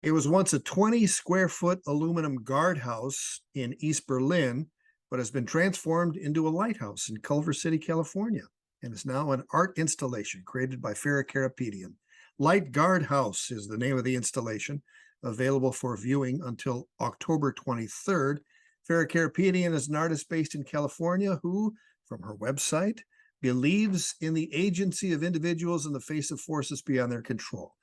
It was once a 20 square foot aluminum guardhouse in East Berlin, but has been transformed into a lighthouse in Culver City, California, and is now an art installation created by Farrah Karapetian. Light Guard House is the name of the installation, available for viewing until October 23rd. Farrah Karapetian is an artist based in California who, from her website, believes in the agency of individuals in the face of forces beyond their control,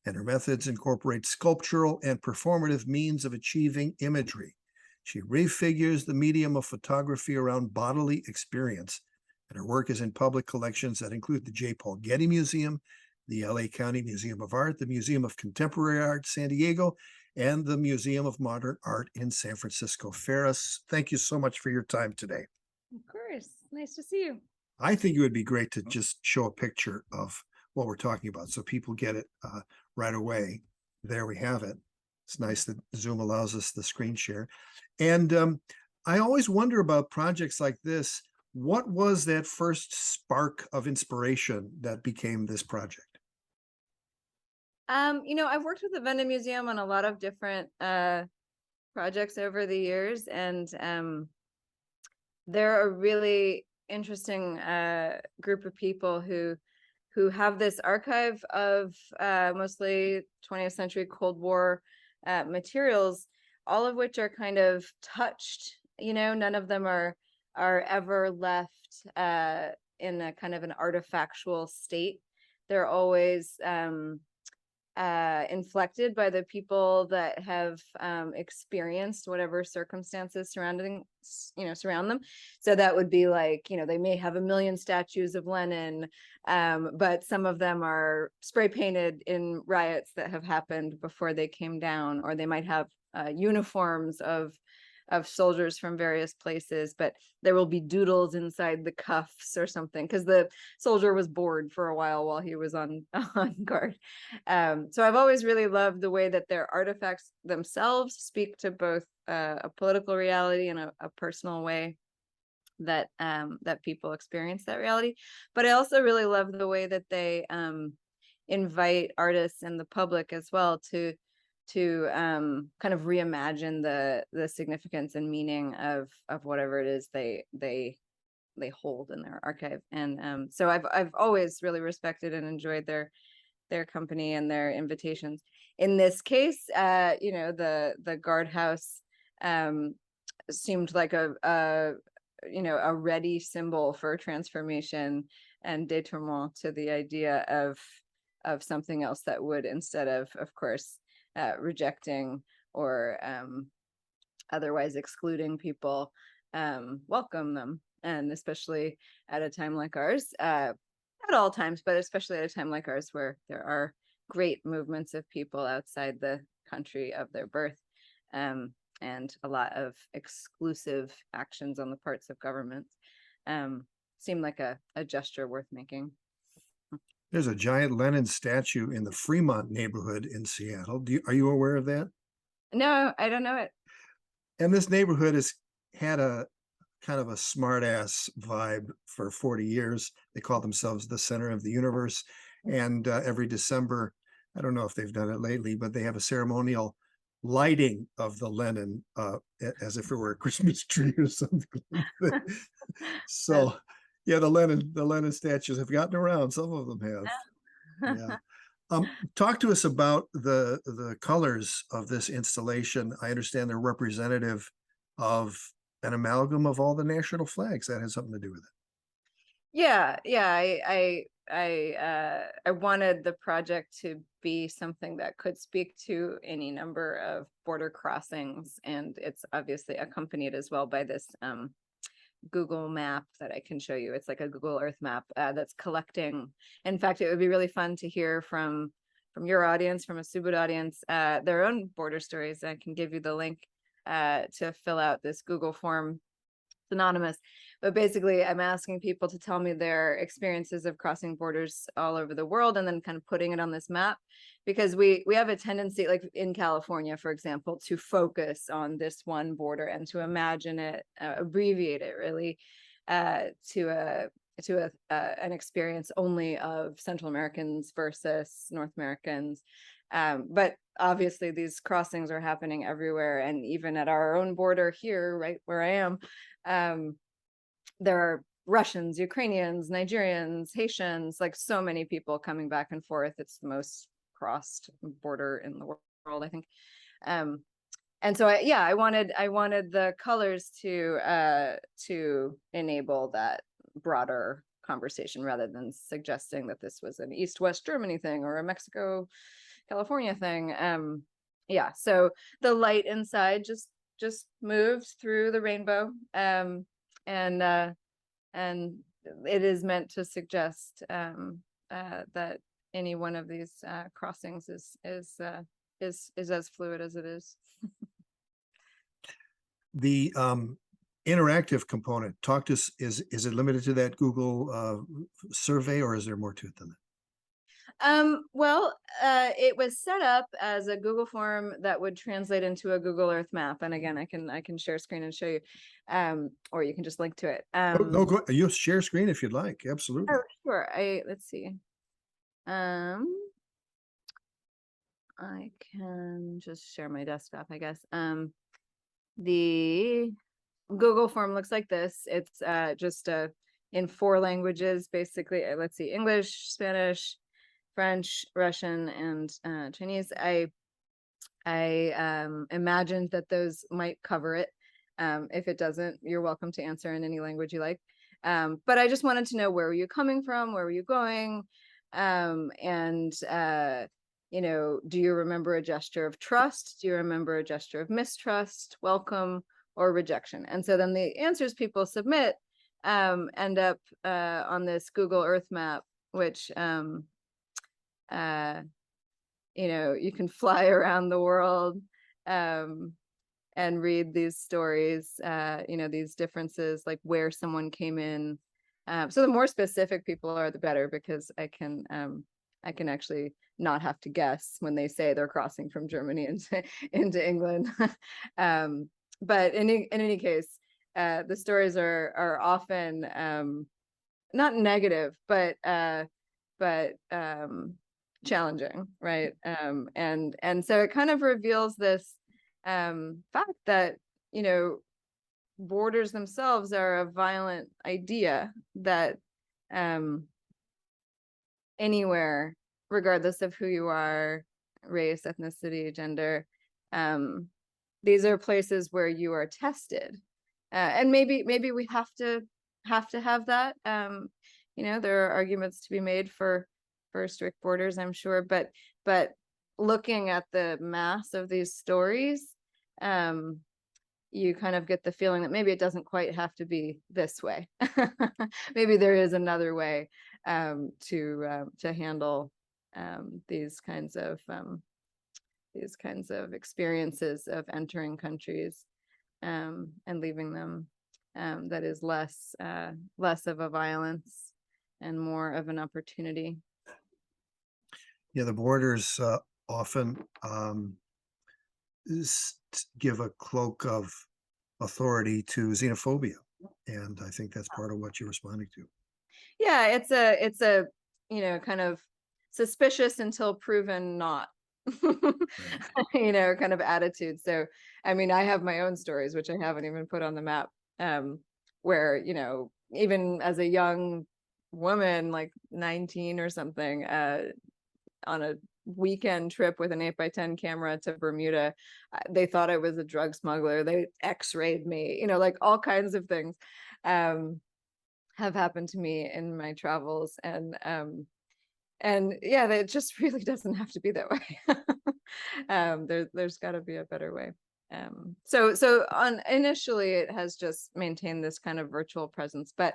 and her methods incorporate sculptural and performative means of achieving imagery. She refigures the medium of photography around bodily experience, and her work is in public collections that include the J. Paul Getty Museum, the LA County Museum of Art, the Museum of Contemporary Art, San Diego, and the Museum of Modern Art in San Francisco. Farrah, thank you so much for your time today. Of course. Nice to see you. I think it would be great to just show a picture of what we're talking about so people get it right away. There we have it. It's nice that Zoom allows us the screen share. And I always wonder about projects like this. What was that first spark of inspiration that became this project? I've worked with the Wende Museum on a lot of different projects over the years, and they're a really interesting group of people who have this archive of mostly 20th century Cold War materials, all of which are kind of touched. None of them are ever left in a kind of an artifactual state. They're always inflected by the people that have experienced whatever circumstances surround them. So that would be like, they may have a million statues of Lenin, but some of them are spray painted in riots that have happened before they came down, or they might have uniforms of soldiers from various places, but there will be doodles inside the cuffs or something because the soldier was bored for a while he was on guard. So I've always really loved the way that their artifacts themselves speak to both a political reality and a personal way that people experience that reality. But I also really love the way that they invite artists and the public as well to kind of reimagine the significance and meaning of whatever it is they hold in their archive. And so I've always really respected and enjoyed their company and their invitations. In this case, the guardhouse seemed like a ready symbol for transformation and détournement to the idea of something else that would, instead of course, rejecting or otherwise excluding people, welcome them. And especially at a time like ours, at all times, but especially at a time like ours where there are great movements of people outside the country of their birth, and a lot of exclusive actions on the parts of governments, seemed like a gesture worth making. There's a giant Lenin statue in the Fremont neighborhood in Seattle. Are you aware of that? No, I don't know it. And this neighborhood has had a kind of a smart ass vibe for 40 years. They call themselves the center of the universe. And every December, I don't know if they've done it lately, but they have a ceremonial lighting of the Lenin as if it were a Christmas tree or something like that. So yeah, the Lenin statues have gotten around. Some of them have. Yeah. Talk to us about the colors of this installation. I understand they're representative of an amalgam of all the national flags. That has something to do with it. Yeah. I wanted the project to be something that could speak to any number of border crossings, and it's obviously accompanied as well by this Google map that I can show you. It's like a Google Earth map that's collecting. In fact, it would be really fun to hear from your audience, from a Subud audience, their own border stories. I can give you the link to fill out this Google form. It's anonymous, but basically I'm asking people to tell me their experiences of crossing borders all over the world and then kind of putting it on this map, because we have a tendency, like in California, for example, to focus on this one border and to imagine it, abbreviate it really to an experience only of Central Americans versus North Americans. But obviously these crossings are happening everywhere, and even at our own border here, right where I am, there are Russians, Ukrainians, Nigerians, Haitians, like so many people coming back and forth. It's the most crossed border in the world, I think. And so I wanted the colors to enable that broader conversation rather than suggesting that this was an East-West Germany thing or a Mexico, California thing. Yeah, so the light inside just moves through the rainbow, and it is meant to suggest that any one of these crossings is as fluid as it is. The interactive component, talk to us, is it limited to that Google survey, or is there more to it than that? Well, it was set up as a Google form that would translate into a Google Earth map. And again, I can share screen and show you, or you can just link to it. No, go, you share screen if you'd like. Absolutely. Oh, sure. Let's see. I can just share my desktop, I guess. The Google form looks like this. It's just in 4 languages, basically. Let's see, English, Spanish, French, Russian, and Chinese. I imagined that those might cover it. If it doesn't, you're welcome to answer in any language you like. But I just wanted to know, where were you coming from? Where were you going? And you know, do you remember a gesture of trust? Do you remember a gesture of mistrust, welcome, or rejection? And so then the answers people submit end up on this Google Earth map, which you know, you can fly around the world and read these stories, you know, these differences, like where someone came in. So the more specific people are, the better, because I can actually not have to guess when they say they're crossing from Germany into England. But in any case, the stories are often not negative, but challenging, right? And so it kind of reveals this fact that, you know, borders themselves are a violent idea, that anywhere, regardless of who you are, race, ethnicity, gender, these are places where you are tested. And maybe we have to have that. You know, there are arguments to be made for strict borders, I'm sure, but looking at the mass of these stories, you kind of get the feeling that maybe it doesn't quite have to be this way. Maybe there is another way to handle these kinds of experiences of entering countries and leaving them, that is less of a violence and more of an opportunity. Yeah, the borders often give a cloak of authority to xenophobia, and I think that's part of what you're responding to. Yeah, it's a you know, kind of suspicious until proven not. You know, kind of attitude. So I mean, I have my own stories, which I haven't even put on the map, where, you know, even as a young woman, like 19 or something, on a weekend trip with an 8x10 camera to Bermuda, they thought I was a drug smuggler. They x-rayed me, you know, like all kinds of things have happened to me in my travels. And yeah, it just really doesn't have to be that way. There's got to be a better way. So initially it has just maintained this kind of virtual presence, but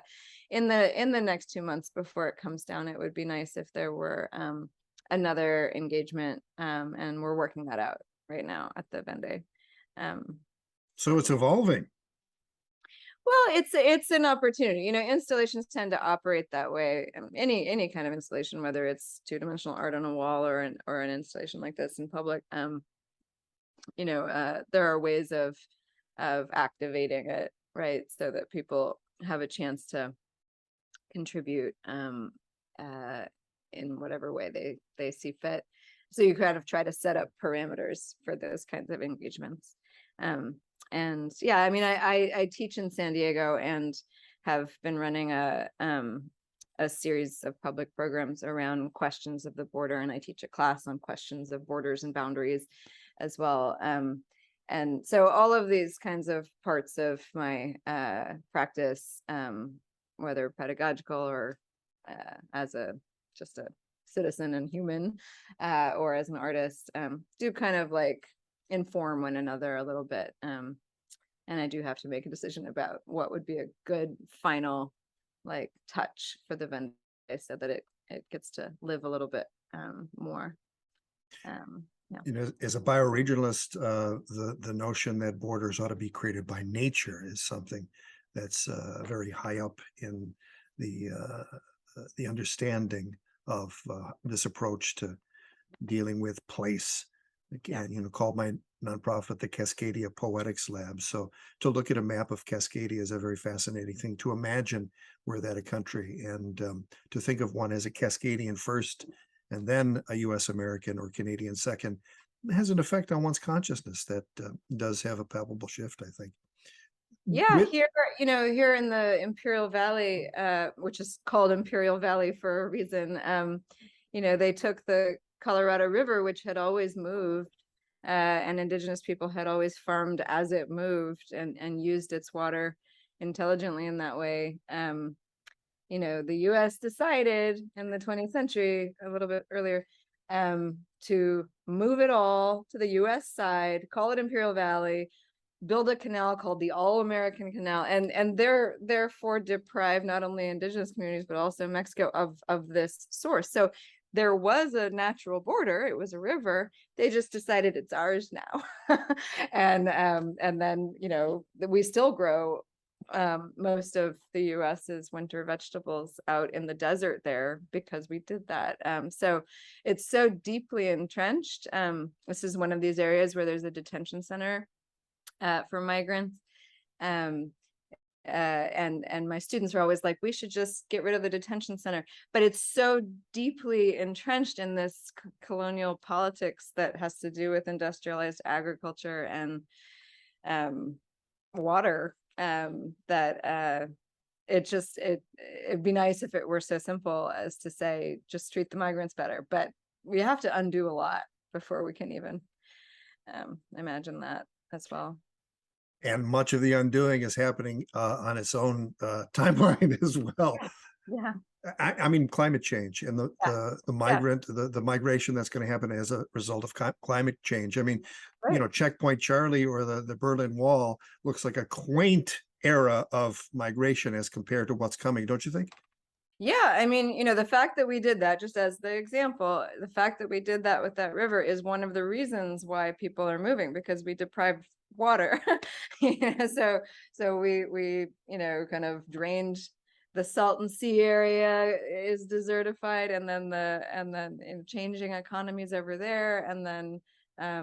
in the next 2 months before it comes down, it would be nice if there were another engagement, and we're working that out right now at the Wende. So it's evolving. Well, it's an opportunity. You know, installations tend to operate that way. Any kind of installation, whether it's 2-dimensional art on a wall or an installation like this in public, you know, there are ways of activating it, right, so that people have a chance to contribute in whatever way they see fit. So you kind of try to set up parameters for those kinds of engagements. And yeah, I mean, I teach in San Diego and have been running a series of public programs around questions of the border, and I teach a class on questions of borders and boundaries as well. And so all of these kinds of parts of my practice, whether pedagogical or as just a citizen and human, or as an artist, do kind of like inform one another a little bit. And I do have to make a decision about what would be a good final like touch for the Wende so that it gets to live a little bit more. Yeah. You know, as a bioregionalist, the notion that borders ought to be created by nature is something that's very high up in the understanding of this approach to dealing with place. Again, you know, called my nonprofit the Cascadia Poetics Lab. So to look at a map of Cascadia is a very fascinating thing. To imagine we're that a country, and to think of one as a Cascadian first and then a US American or Canadian second has an effect on one's consciousness that does have a palpable shift, I think. Yeah, With, here, you know, here in the Imperial Valley, which is called Imperial Valley for a reason, you know, they took the Colorado River, which had always moved, and indigenous people had always farmed as it moved and used its water intelligently in that way. You know, the US decided in the 20th century, a little bit earlier, to move it all to the US side, call it Imperial Valley, build a canal called the All-American Canal, and therefore deprive not only indigenous communities but also Mexico of this source. So there was a natural border, it was a river, they just decided it's ours now. And then, you know, we still grow most of the US's winter vegetables out in the desert there because we did that. So it's so deeply entrenched. This is one of these areas where there's a detention center for migrants. And my students are always like, we should just get rid of the detention center. But it's so deeply entrenched in this colonial politics that has to do with industrialized agriculture and water, that it'd be nice if it were so simple as to say, just treat the migrants better. But we have to undo a lot before we can even imagine that as well. and much of the undoing is happening on its own timeline as well. Yeah. I mean, climate change and the Yeah. the migration that's going to happen as a result of climate change. I mean, Right. you know, Checkpoint Charlie or the Berlin Wall looks like a quaint era of migration as compared to what's coming, don't you think? Yeah, I mean, you know, the fact that we did that, just as the example, the fact that we did that with that river is one of the reasons why people are moving, because we deprived water. You know, so we you know, kind of drained the Salton Sea area is desertified, and then in changing economies over there, and then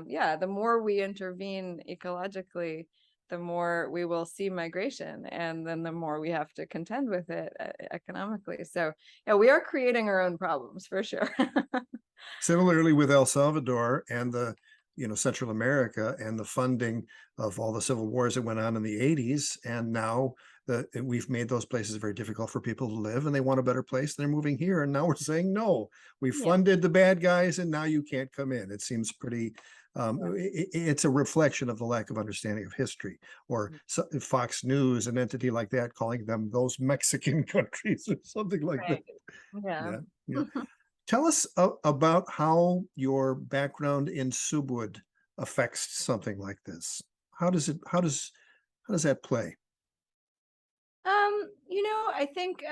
yeah, the more we intervene ecologically, the more we will see migration, and then the more we have to contend with it economically. So yeah, we are creating our own problems for sure. Similarly with El Salvador and the, you know, Central America and the funding of all the civil wars that went on in the 80s. And now we've made those places very difficult for people to live, and they want a better place. They're moving here. And now we're saying, no, we Yeah. funded the bad guys and now you can't come in. It seems pretty, it's a reflection of the lack of understanding of history, or Fox News, an entity like that, calling them those Mexican countries or something like that. Right. Yeah. Yeah. Yeah. Tell us about how your background in Subud affects something like this. How does that play? You know, I think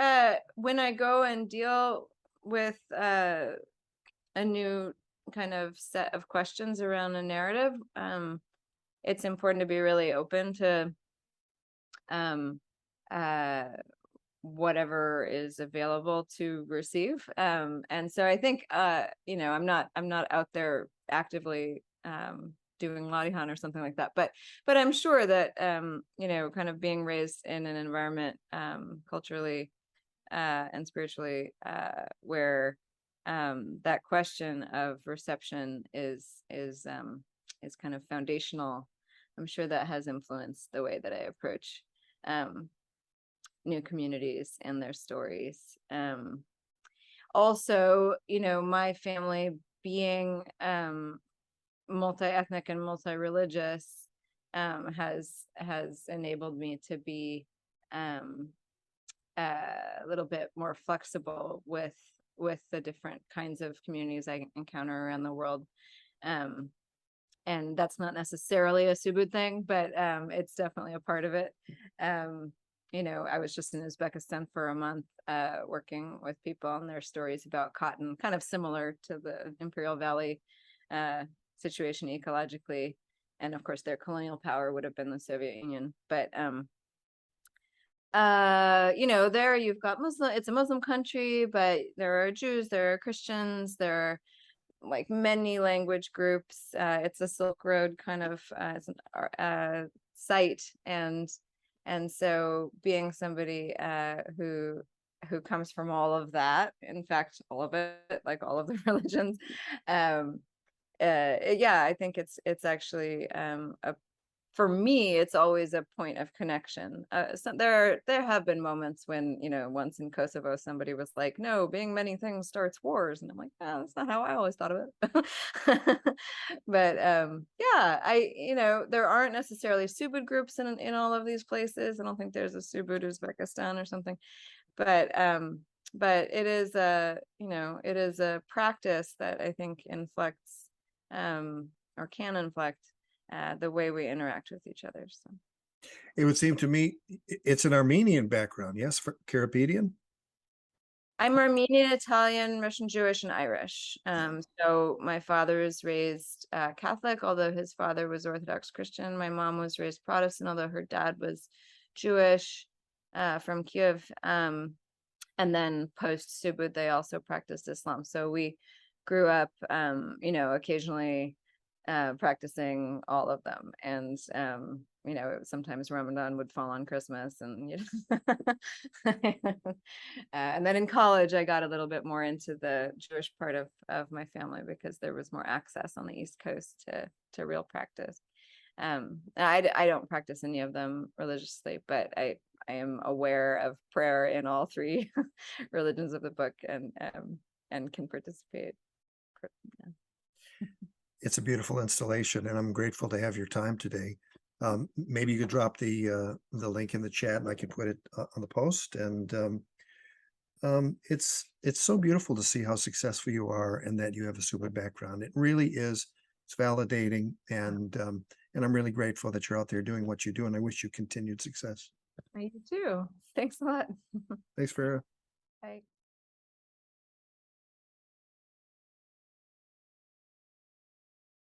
when I go and deal with a new kind of set of questions around a narrative, it's important to be really open to um, whatever is available to receive. And so I think you know, I'm not out there actively doing Latihan or something like that, but I'm sure that you know, kind of being raised in an environment culturally and spiritually, where that question of reception is kind of foundational. I'm sure that has influenced the way that I approach new communities and their stories. Also, my family being multi-ethnic and multi-religious has enabled me to be a little bit more flexible with the different kinds of communities I encounter around the world. And that's not necessarily a Subud thing, but it's definitely a part of it. I was just in Uzbekistan for a month, working with people on their stories about cotton, kind of similar to the Imperial Valley situation ecologically. And of course, their colonial power would have been the Soviet Union. But there you've got Muslim, it's a Muslim country, but there are Jews, there are Christians, there are like many language groups. It's a Silk Road kind of site, and so being somebody who comes from all of that, in fact, all of it, like all of the religions, I think it's actually for me, it's always a point of connection. So there have been moments when, once in Kosovo, somebody was like, "No, being many things starts wars," and I'm like, "Oh, that's not how I always thought of it." But there aren't necessarily Subud groups in all of these places. I don't think there's a Subud Uzbekistan or something, but it is a practice that I think inflects or can inflect the way we interact with each other. So It would seem to me it's an Armenian background, yes, for Karapetian? I'm Armenian, Italian, Russian, Jewish, and Irish. So my father was raised Catholic, although his father was Orthodox Christian. My mom was raised Protestant, although her dad was Jewish, from Kiev. And then post Subud, they also practiced Islam. So we grew up, occasionally practicing all of them. And sometimes Ramadan would fall on Christmas, and and then in college I got a little bit more into the Jewish part of my family because there was more access on the East Coast to real practice. I don't practice any of them religiously, but I am aware of prayer in all three religions of the book, and can participate. Yeah. It's a beautiful installation, and I'm grateful to have your time today. Maybe you could drop the link in the chat, and I can put it on the post. And it's so beautiful to see how successful you are, and that you have a Subud background. It really is. It's validating, and I'm really grateful that you're out there doing what you do. And I wish you continued success. You too. Thanks a lot. Thanks, Farrah. Bye.